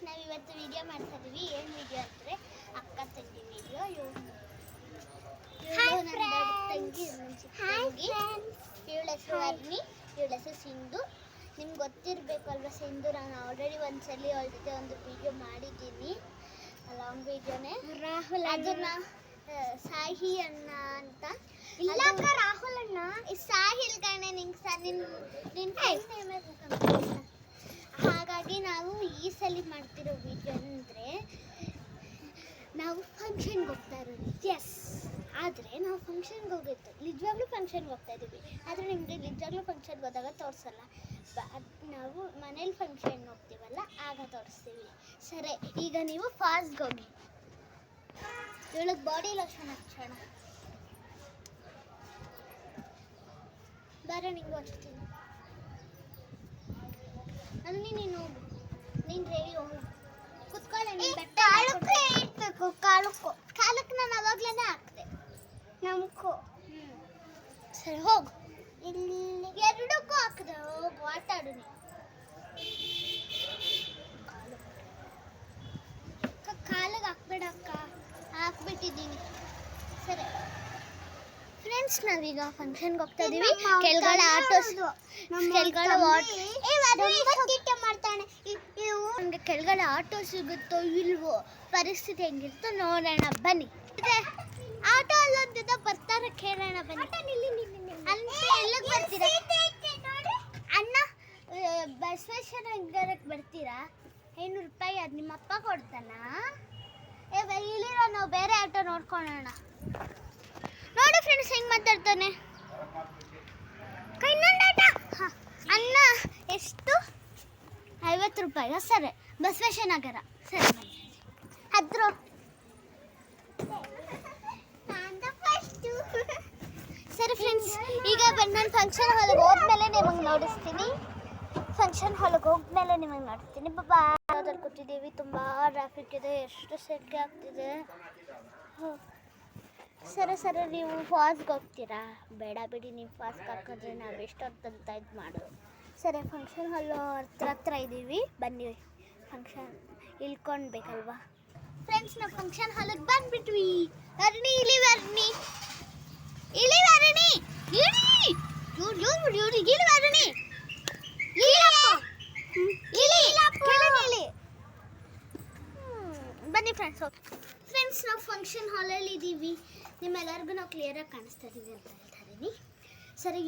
ನಾವಿವತ್ತು ವಿಡಿಯೋ ಮಾಡ್ತಾ ಇದೀವಿ. ಏನು ವಿಡಿಯೋ ಅಂದರೆ ಅಕ್ಕ ತಂಗಿ ವಿಡಿಯೋ. ತಂಗಿ ಇವಳ ಹೆಸರು ವರ್ಣಿ, ಇವಳ ಹೆಸರು ಸಿಂಧು. ನಿಮ್ಗೆ ಗೊತ್ತಿರಬೇಕಲ್ವ ಸಿಂಧು, ನಾನು ಆಲ್ರೆಡಿ ಒಂದ್ಸಲಿ ಅವಳ ಜೊತೆ ಒಂದು ವಿಡಿಯೋ ಮಾಡಿದ್ದೀನಿ, ಲಾಂಗ್ ವಿಡಿಯೋನೇ. ರಾಹುಲ್ ಅದನ್ನ ಸಾಹಿ ಅಣ್ಣ ಅಂತ ಇಲ್ಲ ಅಕ್ಕ, ರಾಹುಲ್ ಅಣ್ಣ ಸಾಹಿಲ್ ಕಣೆ. ಹಾಗಾಗಿ ನಾವು ಈ ಸಲ ಮಾಡ್ತಿರೋ ವಿಡಿಯೋ ಅಂದರೆ ನಾವು ಫಂಕ್ಷನ್ಗೆ ಹೋಗ್ತಾ ಇರೋದು. ಎಸ್, ಆದರೆ ನಾವು ಫಂಕ್ಷನ್ಗೆ ಹೋಗಿತ್ತು, ನಿಜವಾಗ್ಲೂ ಫಂಕ್ಷನ್ಗೆ ಹೋಗ್ತಾ ಇದ್ದೀವಿ. ಆದರೆ ನಿಮಗೆ ನಿಜವಾಗ್ಲೂ ಫಂಕ್ಷನ್ಗೆ ಹೋದಾಗ ತೋರಿಸಲ್ಲ, ನಾವು ಮನೇಲಿ ಫಂಕ್ಷನ್ಗೆ ಹೋಗ್ತೀವಲ್ಲ ಆಗ ತೋರಿಸ್ತೀವಿ. ಸರಿ, ಈಗ ನೀವು ಫಾಸ್ಟ್ಗೆ ಹೋಗಿ ಇವಳಿಗೆ ಬಾಡಿ ಲೋಷನ್ ಹಚ್ಚೋಣ. ಬೇರೆ ನಿಂಗೂ ಹಚ್ತೀನಿ. ಅಲ್ಲಿ ನೀನು ಹೋಗು, ನೀನು ರೆಡಿ ಹೋಗು, ಕುತ್ಕೊಳ್ಳಿ. ಕಾಲಕ್ಕೆ ಇಟ್ಬೇಕು, ಕಾಲಕ್ಕೆ ನಾನು ಅವಾಗಲೇ ಹಾಕ್ದೆ ನಮ್ಕು. ಸರಿ ಹೋಗು, ಇಲ್ಲಿ ಎರಡಕ್ಕೂ ಹಾಕಿದೆ. ಹೋಗು, ಆಟ ಆಡು. ನೀನು ಕಾಲಿಗೆ ಹಾಕ್ಬೇಡ ಅಕ್ಕ. ಹಾಕ್ಬಿಟ್ಟಿದ್ದೀನಿ. ಸರಿ ಫ್ರೆಂಡ್ಸ್, ನಾವೀಗ ಫಂಕ್ಷನ್ಗೆ ಹೋಗ್ತಾ ಇದೀವಿ. ಕೆಳಗಡೆ ಆಟೋಸ್, ಕೆಳಗಡೆ ಮಾಡ್ತಾನೆ. ನಮಗೆ ಕೆಳಗಡೆ ಆಟೋ ಸಿಗುತ್ತೋ ಇಲ್ವೋ, ಪರಿಸ್ಥಿತಿ ಹೆಂಗಿರುತ್ತೋ ನೋಡೋಣ ಬನ್ನಿ. ಆಟೋ ಅಲ್ಲೊಂದಿದ್ದ ಬರ್ತಾರೆ, ಕೇಳೋಣ ಬನ್ನಿ. ಎಲ್ಲಿಗೆ ಬರ್ತೀರಾ ಅಣ್ಣ? ಬಸವೇಶ್ವರ ನಗರಕ್ಕೆ ಬರ್ತೀರಾ? 500 ರೂಪಾಯಿ ಅದು ನಿಮ್ಮಪ್ಪ ಕೊಡ್ತಾನ? ಇಲ್ಲಿರೋ, ನಾವು ಬೇರೆ ಆಟೋ ನೋಡ್ಕೊಳ್ಳೋಣ. ನೋಡಿ ಫ್ರೆಂಡ್ಸ್ ಹೆಂಗೆ ಮಾತಾಡ್ತಾನೆ. ಅಣ್ಣ ಎಷ್ಟು? 50 ರೂಪಾಯಿ. ಸರಿ, ಬಸವೇಶ್ವರ ನಗರ. ಸರಿ ಹತ್ರ. ಸರಿ ಫ್ರೆಂಡ್ಸ್, ಈಗ ನಾನು ಫಂಕ್ಷನ್ ಹಾಲಿಗೆ ಹೋದ್ಮೇಲೆ ನಿಮಗೆ ನೋಡಿಸ್ತೀನಿ. ಫಂಕ್ಷನ್ ಹಾಲಿಗೆ ಹೋದ್ಮೇಲೆ ನಿಮಗೆ ನೋಡ್ತೀನಿ. ಬಾಬಾ ಅದ್ರಲ್ಲಿ ಕೂತಿದ್ದೀವಿ, ತುಂಬ ಟ್ರಾಫಿಕ್ ಇದೆ, ಎಷ್ಟು ಸೆಕೆ ಆಗ್ತಿದೆ. ಸರಿ ಸರಿ, ನೀವು ಫಾಸ್ಟ್ಗೆ ಹೋಗ್ತೀರಾ? ಬೇಡ ಬಿಡಿ, ನೀವು ಫಾಸ್ಟ್ಗೆ ಹಾಕಿದ್ರೆ ನಾವು ಎಷ್ಟೊತ್ತಂತ ಇದು ಮಾಡೋದು. ಸರಿ, ಫಂಕ್ಷನ್ ಹಾಲು ಹತ್ರ ಇದ್ದೀವಿ, ಬನ್ನಿ. ಫಂಕ್ಷನ್ ಇಳ್ಕೊಳ್ಬೇಕಲ್ವಾ ಫ್ರೆಂಡ್ಸ್? ನಾವು ಫಂಕ್ಷನ್ ಹಾಲಿಗೆ ಬಂದುಬಿಟ್ವಿ. ವರ್ಣಿ ಇಳಿ, ವರ್ಣಿ ಇಳಿ, ವರ್ಣಿ ಇಳಿ, ಇಳಿ ವರ್ಣಿ ಇಳಿ. ಬನ್ನಿ ಫ್ರೆಂಡ್ಸ್. ಫ್ರೆಂಡ್ಸ್, ನಾವು ಫಂಕ್ಷನ್ ಹಾಲಲ್ಲಿ ಇದ್ದೀವಿ. ನಿಮ್ಮೆಲ್ಲರಿಗೂ ನಾವು ಕ್ಲಿಯರಾಗಿ ಕಾಣಿಸ್ತಾ ಇದ್ದೀವಿ ಅಂತ ಹೇಳ್ತಾ ಇದ್ದೀನಿ. ಸರಿ,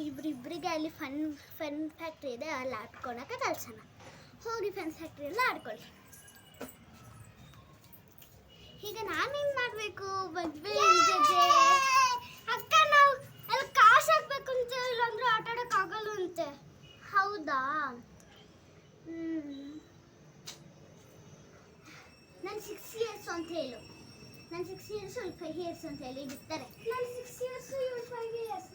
ಇಬ್ಬರಿಗೆ ಅಲ್ಲಿ ಫನ್ ಫ್ಯಾಕ್ಟ್ರಿ ಇದೆ, ಅಲ್ಲಿ ಆಡ್ಕೊಳಕ್ಕೆ ಕಳ್ಸೋಣ. ಹೋಗಿ ಫನ್ ಫ್ಯಾಕ್ಟ್ರಿಯೆಲ್ಲ ಆಡ್ಕೊಳ್ಳಿ. ಈಗ ನಾನೇನು ಮಾಡಬೇಕು? ಮದುವೆ ಅಕ್ಕ, ನಾವು ಅಲ್ಲಿ ಕಾಸು ಹಾಕ್ಬೇಕು ಅಂತ, ಇಲ್ಲಾಂದ್ರೆ ಆಟ ಆಡೋಕ್ಕಾಗಲ್ಲ ಅಂತೆ. ಹೌದಾ? ನಾನು 6 ಇಯರ್ಸ್ ಅಂತ ಹೇಳು. ನಾನು 6 ಇಯರ್ಸ್, ಇವಳು 5 ಇಯರ್ಸ್ ಅಂತ ಹೇಳಿ ಬಿಡ್ತಾರೆ. ನಾನು 6 ಇಯರ್ಸ್, ಇವಳು 5 ಇಯರ್ಸ್.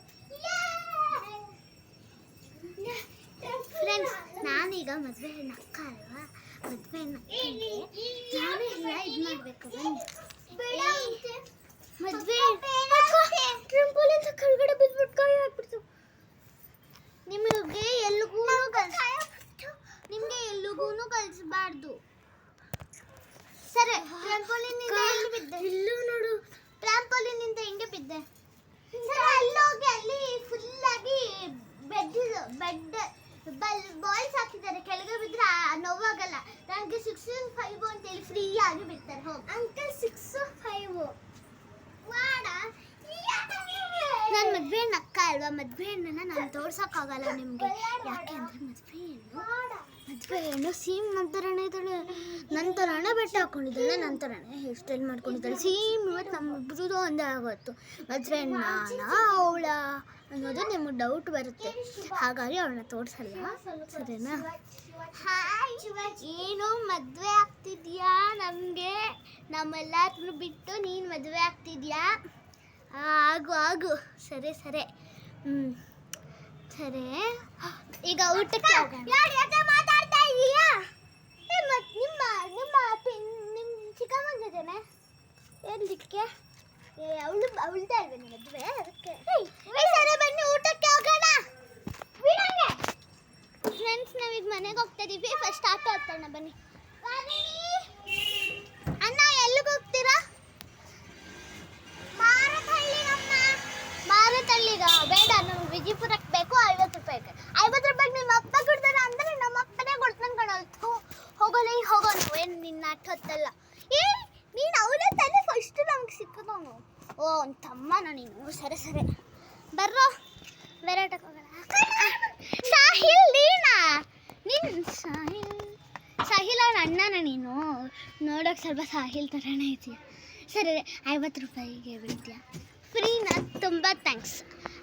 ಫ್ರೆಂಡ್ಸ್, ನಾನೀಗ ಮದುವೆ ಹೆಣ್ಣು ಅಕ್ಕ ಅಲ್ವಾ? ಮದುವೆ ಹೆಣ್ಣು ನಾನೇ ಎಲ್ಲ ಇದು ಮಾಡಬೇಕು. ಮದುವೆ ಟ್ರಂಪೋಲಿನ್ ಕೆಳಗಡೆ ಬಿದ್ಬಿಟ್ಟು ಕಾಯಿ ಹಾಕ್ಬಿಡ್ತು. ನಿಮಗೆ ಎಲ್ಲಿಗೂ ಕಳಿಸಬಾರ್ದು. ಸರಿ, ಟ್ರಂಪೋಲಿನಿಂದ ಎಲ್ಲಿ ಬಿದ್ದೆ? ಇಲ್ಲೂ ನೋಡು, ಟ್ರಂಪೋಲಿನಿಂದ ಹೆಂಗೆ ಬಿದ್ದೆ? ಸರಿ, ಅಲ್ಲೋಗಿ ಅಲ್ಲಿ ಫುಲ್ಲಾಗಿ ಬಾಯ್ಸ್ ಹಾಕಿದ್ದಾರೆ, ಕೆಳಗೆ ಬಿದ್ದರೆ ನೋವಾಗಲ್ಲ. ನನಗೆ 6 5 ಅಂತೇಳಿ ಫ್ರೀ ಆಗಿ ಬಿಡ್ತಾರೆ. ಹೋಗಿ ಅಂಕಲ್ 6 5 ವಾಡ. ನಾನು ಮದುವೆ ಹೆಣ್ಣು ಅಕ್ಕ ಅಲ್ವಾ? ಮದುವೆ ಹೆಣ್ಣನ್ನ ನಾನು ತೋರ್ಸೋಕ್ಕಾಗಲ್ಲ ನಿಮಗೆ. ಯಾಕೆ ಅಂದರೆ ಮದುವೆ ಹೆಣ್ಣು ಸೀಮ್ ನಂತರನೇ ಇದ್ದಾಳೆ, ನಂತರನೇ ಬೆಟ್ಟ ಹಾಕೊಂಡಿದ್ದಾಳೆ, ನಂತರನೇ ಹೇರ್ ಸ್ಟೈಲ್ ಮಾಡ್ಕೊಂಡಿದ್ದಾಳೆ. ಸೀಮ್ ಇವತ್ತು ನಮ್ಮಿಬ್ರದ್ದು ಒಂದೇ ಆಗೋತ್ತು. ಮದುವೆ ಹೆಣ್ಣು ಅವಳ ಅನ್ನೋದು ನಿಮಗೆ ಡೌಟ್ ಬರುತ್ತೆ, ಹಾಗಾಗಿ ಅವಳನ್ನ ತೋರಿಸಲ್ಲ. ಸರಿನಾ? ಏನು ಮದುವೆ ಆಗ್ತಿದ್ಯಾ? ನಮಗೆ ನಮ್ಮೆಲ್ಲರನ್ನು ಬಿಟ್ಟು ನೀನು ಮದುವೆ ಆಗ್ತಿದ್ಯಾ? ಆಗು. ಸರಿ ಸರಿ, ಸರಿ. ಈಗ ಊಟಕ್ಕೆ ಯಾರ ಜೊತೆ ಮಾತಾಡ್ತಾ ಇದೀಯಾ? ನಿಮ್ಮ ಚಿಕ್ಕಮ್ಮನ ಜೊತೆನೆ. ಎಲ್ಲಿಕ್ಕೆ? ಅವಳದೇ ಅಲ್ವೇ ನಿಮ್ಮ ಮದುವೆ, ಅದಕ್ಕೆ. ಸರಿ, ಬನ್ನಿ ಊಟಕ್ಕೆ ಹೋಗೋಣ. ಫ್ರೆಂಡ್ಸ್, ನಾವೀಗ ಮನೆಗೆ ಹೋಗ್ತಾ ಇದೀವಿ. ಫಸ್ಟ್ ಆಟೋ ಹತ್ತೋಣ ಬನ್ನಿ. ವಿಜಯಪುರಕ್ಕೆ ಬೇಕು 50 ರೂಪಾಯಿಗೆ. 50 ರೂಪಾಯಿಗೆ ನಿಮ್ಮ ಅಪ್ಪ ಕೊಡ್ತಾರ ಅಂದ್ರೆ ನಮ್ಮ ಅಪ್ಪನೇ ಕೊಡ್ತಾನೆ ಕಣಲ್ತು. ಹೋಗೋಲ್ಲ ಹೋಗೋಣ, ಏನು ನಿನ್ನ ಆಟ ಹೊತ್ತಲ್ಲ. ಏ ನೀನು ಅವನೇ ತಾನೇ ಫಸ್ಟ್ ನಮ್ಗೆ ಸಿಕ್ಕದವನು. ಓ ಅವ್ನ ತಮ್ಮನ ನೀನು. ಸರಿ ಸರಿ ಬರ್ರೋ ಬೇರೆಟಕ್ಕೆ ಹೋಗೋಣ. ಸಾಹಿಲ್ ನೀನಾ? ನೀನು ಸಾಹಿಲ್ ಅವನ ಅಣ್ಣನ ನೀನು? ನೋಡೋಕೆ ಸ್ವಲ್ಪ ಸಾಹಿಲ್ ಥರನೇ ಐತಿ. ಸರಿ 50 ರೂಪಾಯಿಗೆ ಬಿಡ್ತೀಯ? ಫ್ರೀನಾ? ತುಂಬ ಥ್ಯಾಂಕ್ಸ್.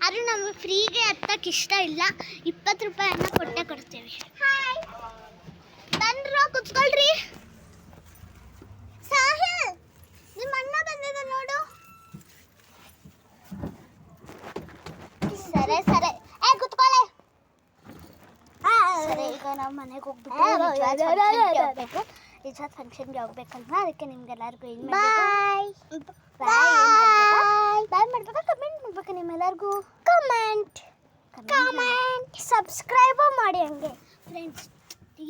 ಆದರೂ ನಮಗೆ ಫ್ರೀಗೆ ಹತ್ತಕ್ಕೆ ಇಷ್ಟ ಇಲ್ಲ. 20 ರೂಪಾಯಿಯನ್ನು ಕೊಟ್ಟೆ ಕೊಡ್ತೇವೆ. ಹಾಯ್ ಬನ್ರೋ ಕುತ್ಕೊಳ್ರಿ. ಸಾಹಿಲ್ ನಿಮ್ಮ ಅಣ್ಣ ಬಂದಿದೆ ನೋಡು. ಸರಿ ಸರಿ ಕುತ್ಕೊಳ್ಳೆ. ಸರಿ ಈಗ ನಾವು ಮನೆಗೆ ಹೋಗ್ಬಿಟ್ಟು ನಿಜವಾದ ಫಂಕ್ಷನ್ಗೆ ಹೋಗ್ಬೇಕಲ್ವಾ, ಅದಕ್ಕೆ ನಿಮ್ಗೆಲ್ಲರಿಗೂ ಏನು ಬಾಯ್ ಬಾಯ್ ಬಾಯ್ ಮಾಡ್ಬೇಕಾ ಕಮೆಂಟ್ ಮಾಡ್ಬೇಕಾ ನಿಮ್ಮೆಲ್ಲರಿಗೂ? ಕಮೆಂಟ್ ಸಬ್ಸ್ಕ್ರೈಬ್ ಮಾಡಿ. ಹಂಗೆ ಫ್ರೆಂಡ್ಸ್,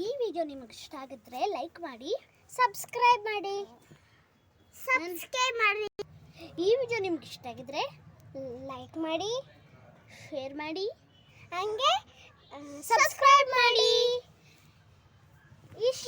ಈ ವಿಡಿಯೋ ನಿಮಗೆ ಇಷ್ಟ ಆಗಿದ್ರೆ ಲೈಕ್ ಮಾಡಿ, ಸಬ್ಸ್ಕ್ರೈಬ್ ಮಾಡಿ. ಈ ವಿಡಿಯೋ ನಿಮ್ಗೆ ಇಷ್ಟ ಆಗಿದ್ರೆ ಲೈಕ್ ಮಾಡಿ, ಶೇರ್ ಮಾಡಿ, ಹಂಗೆ ಸಬ್ಸ್ಕ್ರೈಬ್ ಮಾಡಿ. ಇಷ್ಟ